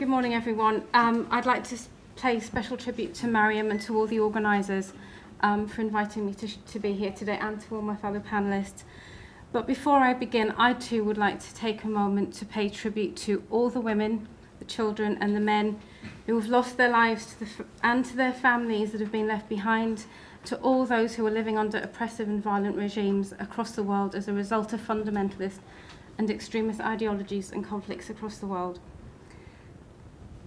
Good morning, everyone. I'd like to pay special tribute to Mariam and to all the organisers for inviting me to be here today, and to all my fellow panellists. But before I begin, I too would like to take a moment to pay tribute to all the women, the children and the men who have lost their lives and to their families that have been left behind, to all those who are living under oppressive and violent regimes across the world as a result of fundamentalist and extremist ideologies and conflicts across the world.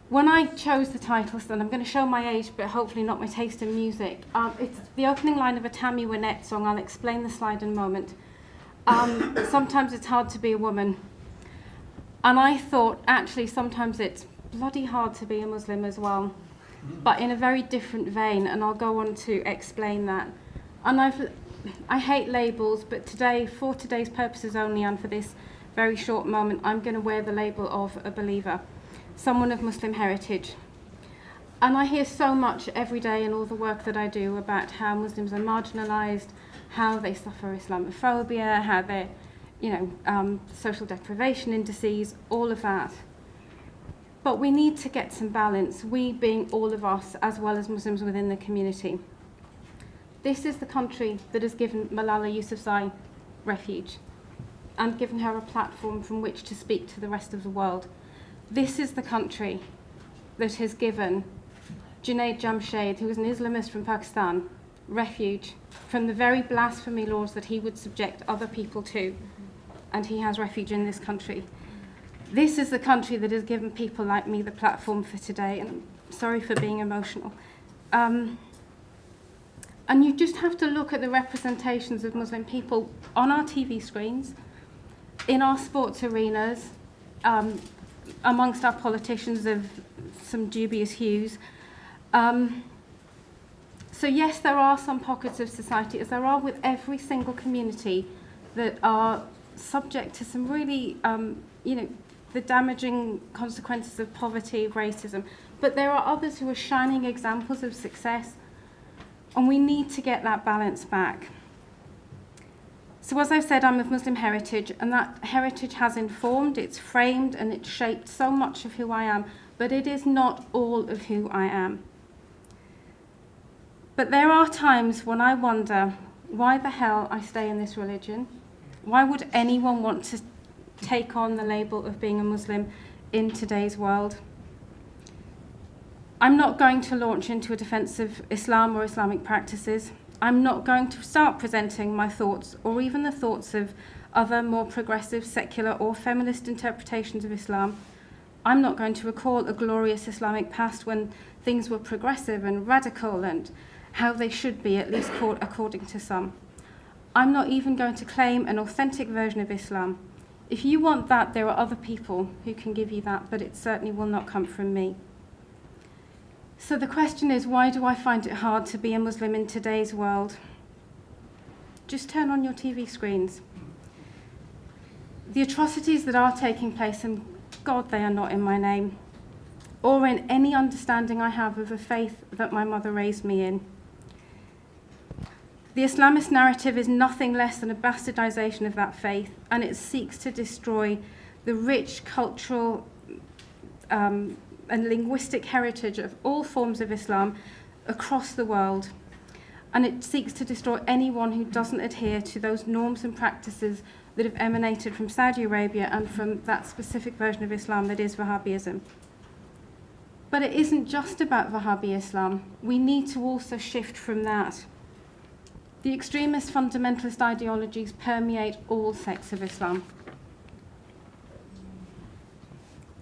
When I chose the title, and I'm going to show my age, but hopefully not my taste in music, it's the opening line of a Tammy Wynette song. I'll explain the slide in a moment. Sometimes it's hard to be a woman. And I thought, actually, sometimes it's bloody hard to be a Muslim as well, but in a very different vein, and I'll go on to explain that. And I hate labels, but today, for today's purposes only, and for this very short moment, I'm going to wear the label of a believer, someone of Muslim heritage. And I hear so much every day in all the work that I do about how Muslims are marginalised, how they suffer Islamophobia, how they're, social deprivation indices, all of that. But we need to get some balance, we being all of us, as well as Muslims within the community. This is the country that has given Malala Yousafzai refuge and given her a platform from which to speak to the rest of the world. This is the country that has given Junaid Jamshed, who is an Islamist from Pakistan, refuge from the very blasphemy laws that he would subject other people to, and he has refuge in this country. This is the country that has given people like me the platform for today, and I'm sorry for being emotional. And you just have to look at the representations of Muslim people on our TV screens, in our sports arenas, amongst our politicians of some dubious hues. So yes, there are some pockets of society, as there are with every single community, that are subject to some really, the damaging consequences of poverty, racism. But there are others who are shining examples of success, and we need to get that balance back. So as I've said, I'm of Muslim heritage, and that heritage has informed, it's framed, and it's shaped so much of who I am, but it is not all of who I am. But there are times when I wonder why the hell I stay in this religion. Why would anyone want to take on the label of being a Muslim in today's world? I'm not going to launch into a defense of Islam or Islamic practices. I'm not going to start presenting my thoughts, or even the thoughts of other more progressive, secular or feminist interpretations of Islam. I'm not going to recall a glorious Islamic past when things were progressive and radical and how they should be, at least according to some. I'm not even going to claim an authentic version of Islam. If you want that, there are other people who can give you that, but it certainly will not come from me. So the question is, why do I find it hard to be a Muslim in today's world? Just turn on your TV screens. The atrocities that are taking place, and God, they are not in my name, or in any understanding I have of a faith that my mother raised me in. The Islamist narrative is nothing less than a bastardization of that faith, and it seeks to destroy the rich cultural and linguistic heritage of all forms of Islam across the world. And it seeks to destroy anyone who doesn't adhere to those norms and practices that have emanated from Saudi Arabia and from that specific version of Islam that is Wahhabism. But it isn't just about Wahhabi Islam. We need to also shift from that. The extremist fundamentalist ideologies permeate all sects of Islam.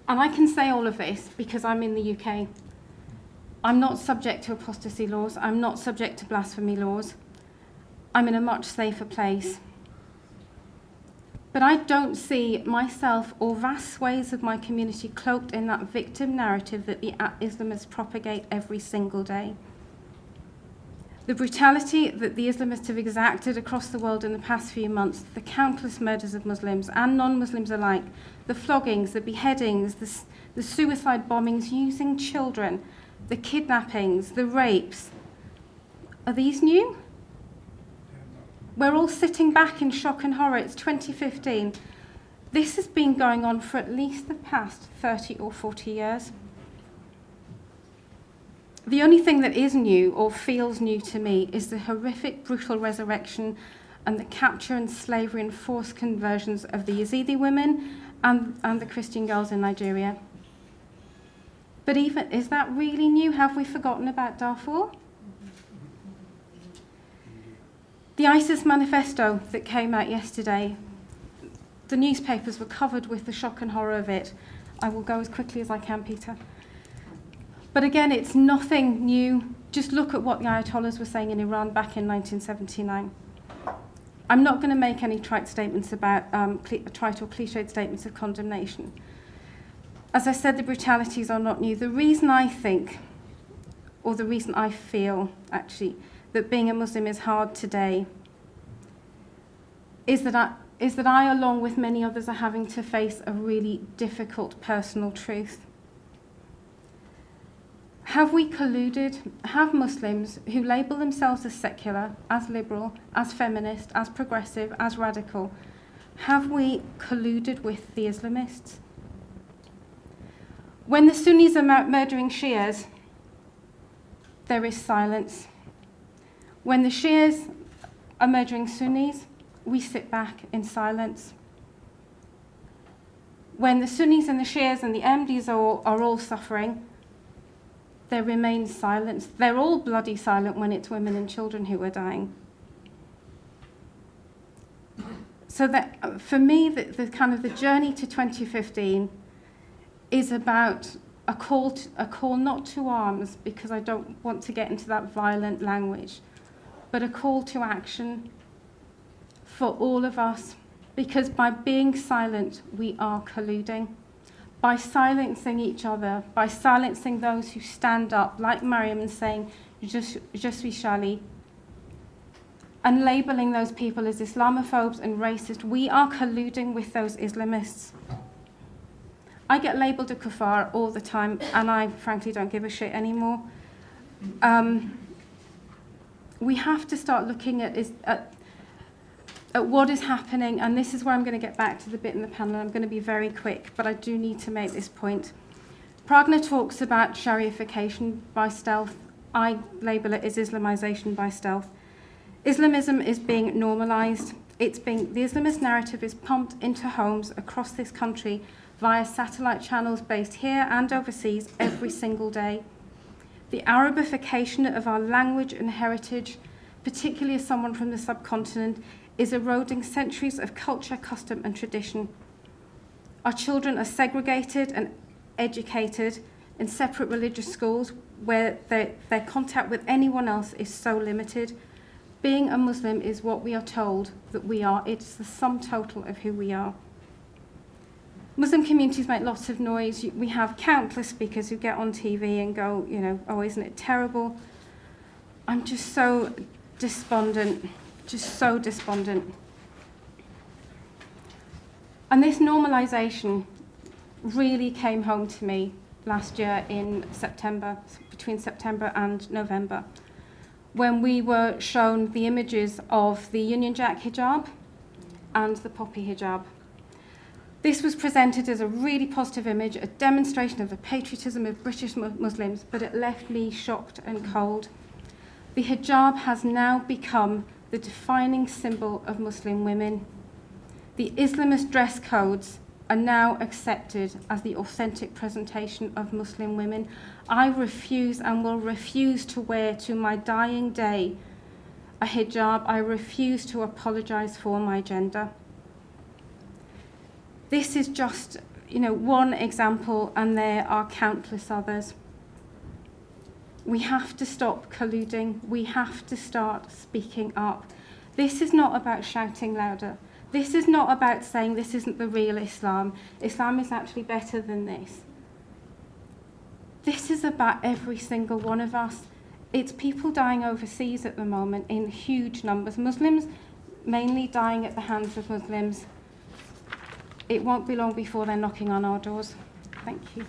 And I can say all of this because I'm in the UK. I'm not subject to apostasy laws. I'm not subject to blasphemy laws. I'm in a much safer place. But I don't see myself or vast swathes of my community cloaked in that victim narrative that the Islamists propagate every single day. The brutality that the Islamists have exacted across the world in the past few months, the countless murders of Muslims and non-Muslims alike, the floggings, the beheadings, the suicide bombings using children, the kidnappings, the rapes, are these new? We're all sitting back in shock and horror. It's 2015. This has been going on for at least the past 30 or 40 years. The only thing that is new or feels new to me is the horrific, brutal resurrection and the capture and slavery and forced conversions of the Yazidi women and the Christian girls in Nigeria. But even, is that really new? Have we forgotten about Darfur? The ISIS manifesto that came out yesterday, the newspapers were covered with the shock and horror of it. I will go as quickly as I can, Peter. But again, it's nothing new. Just look at what the Ayatollahs were saying in Iran back in 1979. I'm not going to make any trite statements about trite or cliched statements of condemnation. As I said, the brutalities are not new. The reason I think, or the reason I feel, actually, that being a Muslim is hard today is that I, along with many others, are having to face a really difficult personal truth. Have we colluded, have Muslims who label themselves as secular, as liberal, as feminist, as progressive, as radical, have we colluded with the Islamists? When the Sunnis are murdering Shias, there is silence. When the Shias are murdering Sunnis, we sit back in silence. When the Sunnis and the Shias and the Ahmadis are all suffering, there remains silence. They're all bloody silent when it's women and children who are dying. So that, for me, the kind of the journey to 2015 is about a call not to arms, because I don't want to get into that violent language, but a call to action for all of us, because by being silent, we are colluding. By silencing each other, by silencing those who stand up, like Mariam, and saying, Je suis Shali, and labeling those people as Islamophobes and racist, we are colluding with those Islamists. I get labelled a kuffar all the time, and I frankly don't give a shit anymore. We have to start looking at what is happening, and this is where I'm going to get back to the bit in the panel. I'm going to be very quick, but I do need to make this point. Pragna talks about Shariafication by stealth. I label it as Islamization by stealth. Islamism is being normalized. The Islamist narrative is pumped into homes across this country via satellite channels based here and overseas every single day. The Arabification of our language and heritage, particularly as someone from the subcontinent, is eroding centuries of culture, custom, and tradition. Our children are segregated and educated in separate religious schools where their contact with anyone else is so limited. Being a Muslim is what we are told that we are. It's the sum total of who we are. Muslim communities make lots of noise. We have countless speakers who get on TV and go, oh, isn't it terrible? I'm just so despondent. Just so despondent. And this normalization really came home to me last year in September, between September and November, when we were shown the images of the Union Jack hijab and the poppy hijab. This was presented as a really positive image, a demonstration of the patriotism of British Muslims, but it left me shocked and cold. The hijab has now become the defining symbol of Muslim women. The Islamist dress codes are now accepted as the authentic presentation of Muslim women. I refuse and will refuse to wear to my dying day a hijab. I refuse to apologize for my gender. This is just, one example, and there are countless others. We have to stop colluding. We have to start speaking up. This is not about shouting louder. This is not about saying this isn't the real Islam. Islam is actually better than this. This is about every single one of us. It's people dying overseas at the moment in huge numbers. Muslims mainly dying at the hands of Muslims. It won't be long before they're knocking on our doors. Thank you.